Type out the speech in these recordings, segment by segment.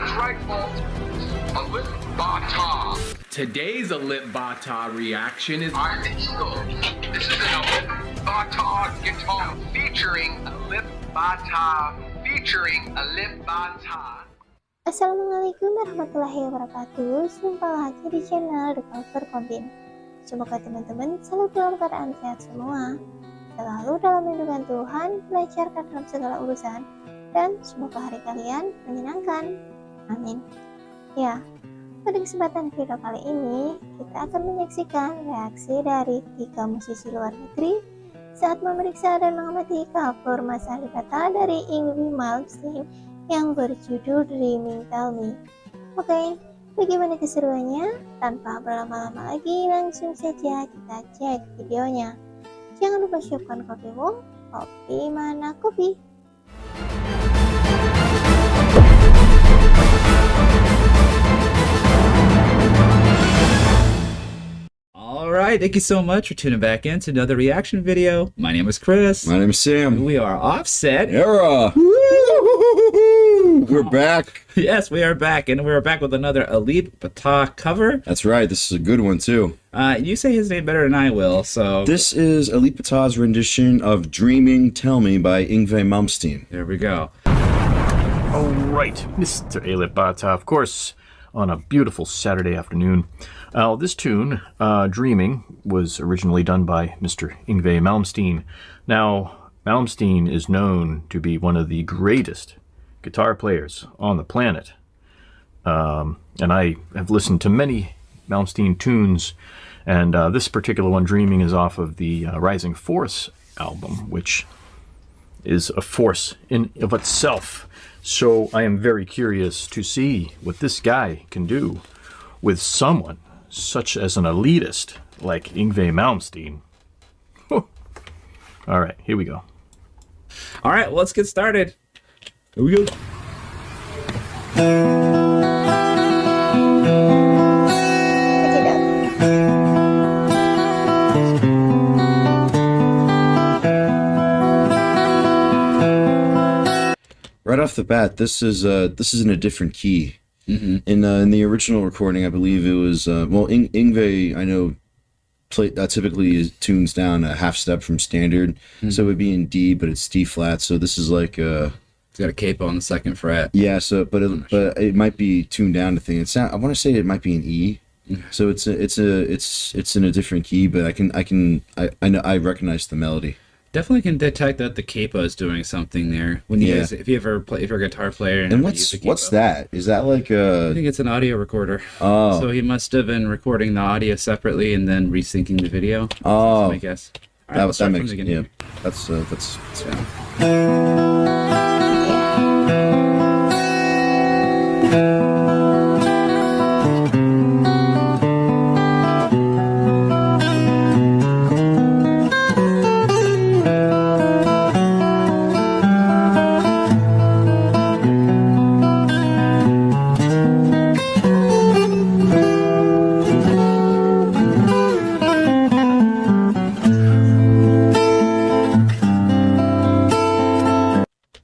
That's right, folks. Alip Ba Ta. Today's Alip Ba Ta reaction is I'm the Eagle. This is an Alip Ba Ta guitar featuring Alip Ba Ta. Assalamualaikum warahmatullahi wabarakatuh. Jumpa lagi di channel The Cover Kombin. Semoga teman-teman selalu dalam keadaan sehat semua, selalu dalam lindungan Tuhan, dilancarkan dalam segala urusan, dan semoga hari kalian menyenangkan. Amin. Ya, pada kesempatan video kali ini kita akan menyaksikan reaksi dari 3 musisi luar negeri saat memeriksa dan mengamati cover Mas Alip Ba Ta dari Yngwie Malmsteen yang berjudul Dreaming Tell Me. Oke, bagaimana keseruannya? Tanpa berlama-lama lagi, langsung saja kita cek videonya. Jangan lupa siapkan kopimu. Kopi mana kopi? Alright, thank you so much for tuning back in to another reaction video. My name is Chris. My name is Sam. We are Offset. Era. We're back. Yes, we are back, and we're back with another Alip Ba Ta cover. That's right. This is a good one too. You say his name better than I will, so This is Alip Ba Ta's rendition of "Dreaming Tell Me" by Yngwie Malmsteen. there we go. All right, Mr. Alip Ba Ta, of course, on a beautiful Saturday afternoon. This tune, Dreaming, was originally done by Mr. Yngwie Malmsteen. Now, Malmsteen is known to be one of the greatest guitar players on the planet. And I have listened to many Malmsteen tunes, and this particular one, Dreaming, is off of the Rising Force album, which is a force in of itself. So I am very curious to see what this guy can do with someone such as an elitist like Yngwie Malmsteen. All right, here we go. Alright, well, let's get started. Here we go. Right off the bat, this is in a different key. In the original recording, I believe it was Yngwie, I know, typically tunes down a half step from standard, so it would be in D, but it's D flat. So this is like It's got a capo on the 2nd fret. yeah. So but it might be tuned down to thing. I want to say it might be an E. So it's in a different key, but I recognize the melody. Definitely can detect that the capo is doing something there. When you guys, if you're a guitar player, And what's that? Is that like I think it's an audio recorder. Oh. So he must have been recording the audio separately and then resyncing the video. Oh. That's my guess. All right, that makes yeah. That's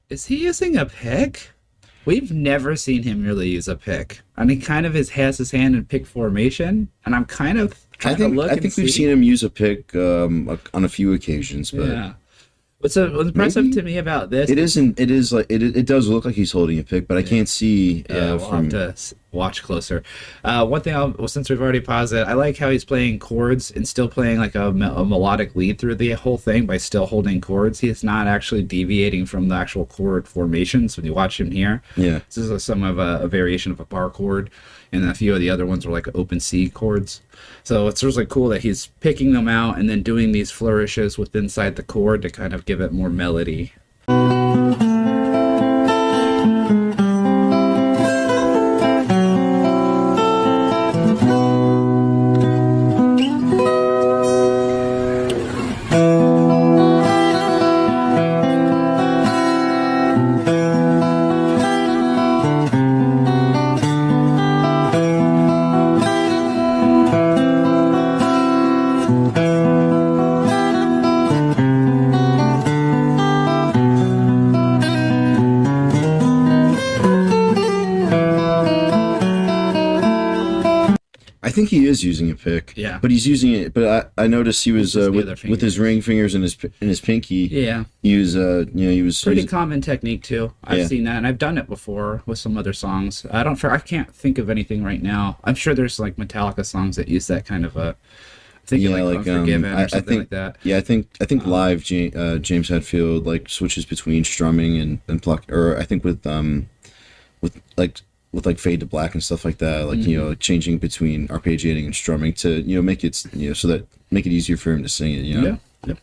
Is he using a pick? We've never seen him really use a pick. And he kind of has his hand in pick formation, and I'm kind of trying to look. I think we've seen him use a pick on a few occasions, but yeah. What's impressive to me about this? it does look like he's holding a pick, but I can't see. We'll have to watch closer. One thing, since we've already paused it, I like how he's playing chords and still playing like a melodic lead through the whole thing by still holding chords. He's not actually deviating from the actual chord formations when you watch him here. Yeah. This is some of a variation of a bar chord, and a few of the other ones were like open C chords. So it's really cool that he's picking them out and then doing these flourishes with inside the chord to kind of give it more melody. think he is using a pick. Yeah. But he's using it. But I noticed he was Just the other with his ring fingers and his pinky. Yeah. He was he was Pretty common technique too. I've Yeah. seen that, and I've done it before with some other songs. I can't think of anything right now. I'm sure there's like Metallica songs that use that kind of a. I think like Unforgiven or something think, like that. Yeah, I think live James Hetfield like switches between strumming and pluck, or I think with fade to black and stuff like that, like like changing between arpeggiating and strumming to make it so that make it easier for him to sing it. Yeah. Yep.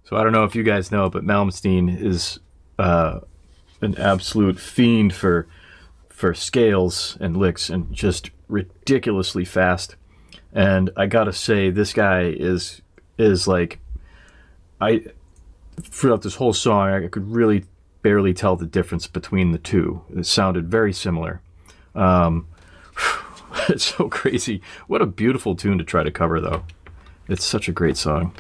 So I don't know if you guys know, but Malmsteen is an absolute fiend for scales and licks, and just ridiculously fast. And I gotta say, this guy is like, throughout this whole song, I could really barely tell the difference between the two. It sounded very similar. It's so crazy. What a beautiful tune to try to cover, though. It's such a great song.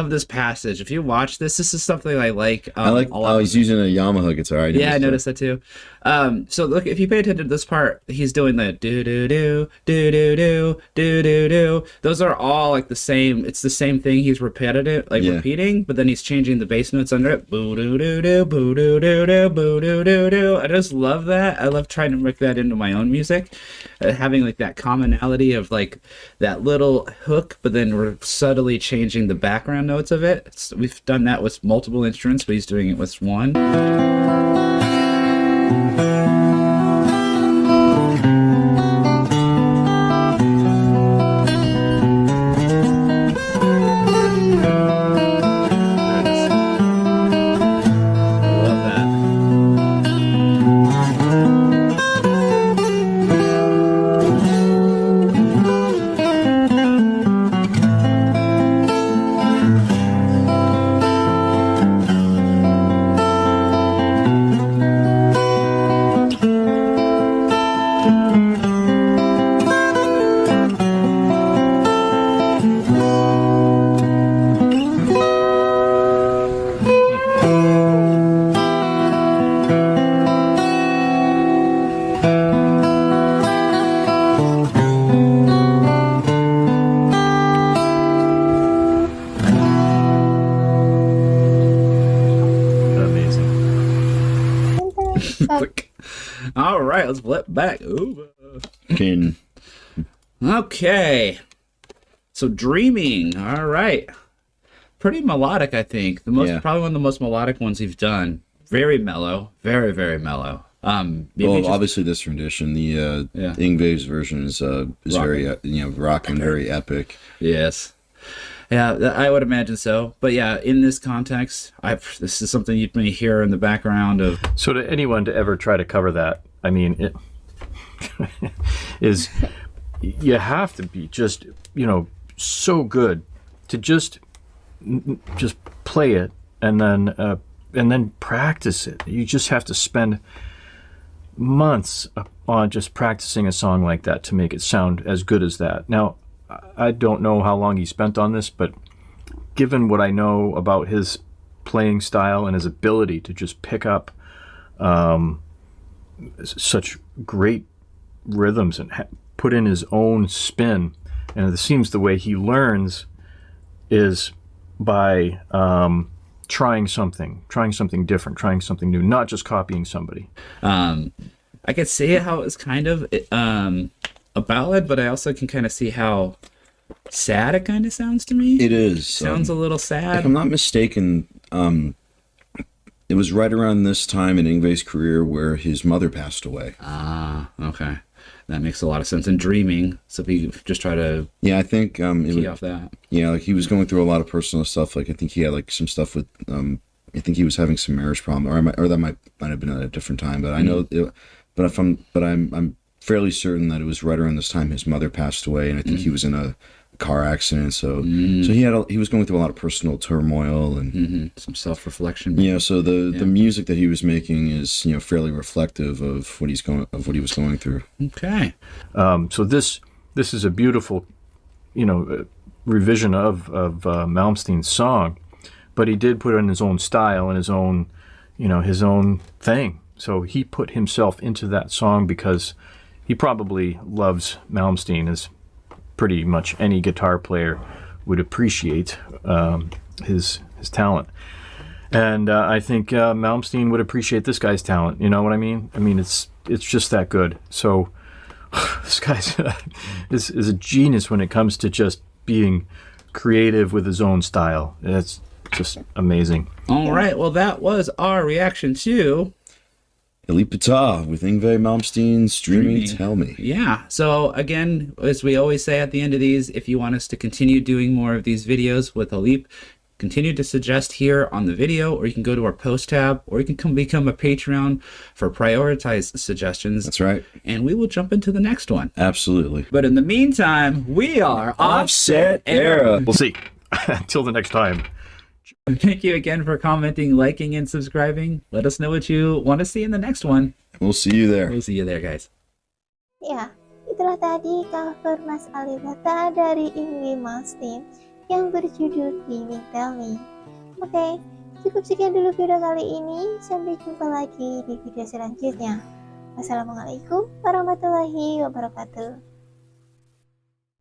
This passage, if you watch this is something I like. I like. He's using a Yamaha guitar. I noticed that too. So look, if you pay attention to this part, he's doing the do do do do do do do do do. Those are all like the same. It's the same thing. He's repeating, but then he's changing the bass notes under it. Boo do do do boo do do do boo do do do. I just love that. I love trying to make that into my own music, having like that commonality of like that little hook, but then we're subtly changing the background notes of it. We've done that with multiple instruments, but he's doing it with one. All right, let's flip back over. Okay. So Dreaming. All right. Pretty melodic, I think. Probably one of the most melodic ones he's done. Very mellow. Very, very mellow. Obviously this rendition, the Yngwie's version is very rock and very epic. Yes. Yeah, I would imagine so. But yeah, in this context, this is something you may hear in the background of. So to anyone to ever try to cover that, I mean, it is, you have to be just, so good to just play it and then practice it. You just have to spend months on just practicing a song like that to make it sound as good as that. Now, I don't know how long he spent on this, but given what I know about his playing style and his ability to just pick up such great rhythms and put in his own spin, and it seems the way he learns is by trying something different, trying something new, not just copying somebody. I could see how it's kind of a ballad, but I also can kind of see how sad it kind of sounds to me. It is. Sounds a little sad. If I'm not mistaken, it was right around this time in Yngwie's career where his mother passed away. Ah, okay. That makes a lot of sense. And dreaming, so if you just try to I think key off that. Yeah, like he was going through a lot of personal stuff. Like I think he had like some stuff with I think he was having some marriage problem, or that might have been at a different time. But I know, I'm fairly certain that it was right around this time his mother passed away, and I think he was in a car accident. So he was going through a lot of personal turmoil and some self-reflection. Yeah. So the music that he was making is fairly reflective of what he was going through. Okay. So this is a beautiful, revision of Malmsteen's song, but he did put in his own style and his own thing. So he put himself into that song because he probably loves Malmsteen, as pretty much any guitar player would appreciate his talent. And I think Malmsteen would appreciate this guy's talent. You know what I mean? I mean, it's just that good. So this guy is a genius when it comes to just being creative with his own style. It's just amazing. All right. Well, that was our reaction to Alip Ba Ta with Yngwie Malmsteen's Dreaming Tell Me. Yeah. So again, as we always say at the end of these, if you want us to continue doing more of these videos with Alip, continue to suggest here on the video, or you can go to our post tab, or you can become a Patreon for prioritized suggestions. That's right. And we will jump into the next one. Absolutely. But in the meantime, we are Offset Era. We'll see. Until the next time. Thank you again for commenting, liking, and subscribing. Let us know what you want to see in the next one. We'll see you there. We'll see you there, guys. Ya, itulah tadi cover Mas Alip Ba Ta dari Yngwie Malmsteen yang berjudul Dreaming Tell Me. Oke, cukup sekian dulu video kali ini. Sampai jumpa lagi di video selanjutnya. Wassalamualaikum warahmatullahi wabarakatuh.